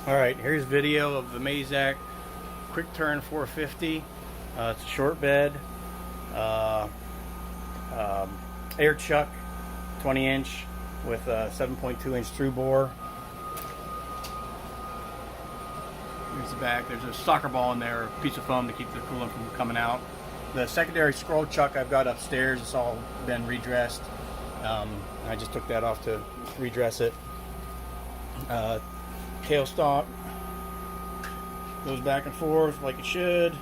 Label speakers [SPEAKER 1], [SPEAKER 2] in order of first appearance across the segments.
[SPEAKER 1] Alright, here's video of the Mazak quick turn 450. It's a short bed, Air Chuck 20-inch with a 7.2-inch through bore. Here's the back. There's a soccer ball in there, a piece of foam to keep the coolant from coming out. The secondary scroll chuck I've got upstairs. It's all been redressed. I just took that off to redress it. Tailstock goes back and forth like it should.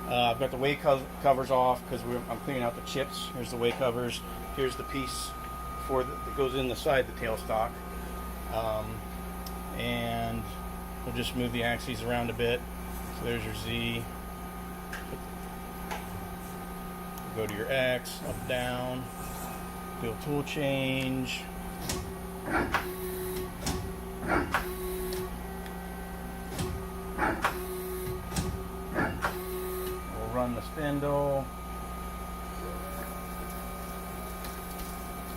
[SPEAKER 1] I've got the weight covers off because I'm cleaning out the chips. Here's the weight covers. Here's the piece that goes in the side of the tailstock. And we'll just move the axes around a bit. So there's your Z. Go to your X, up, down. Do a tool change. We'll run the spindle.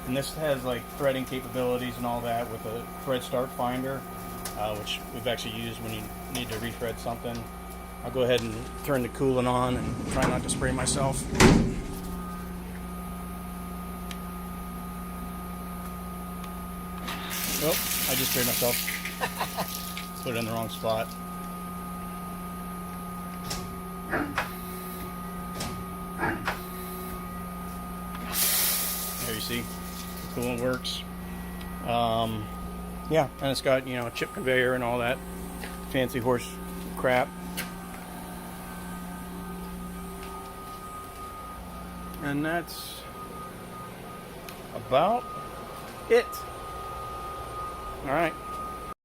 [SPEAKER 1] And this has like threading capabilities and all that with a thread start finder, which we've actually used when you need to rethread something. I'll go ahead and turn the coolant on and try not to spray myself. Oh, I just sprayed myself. Put it in the wrong spot. There you see, the coolant works. Yeah, and it's got, you know, a chip conveyor and all that fancy horse crap. And that's about it. All right.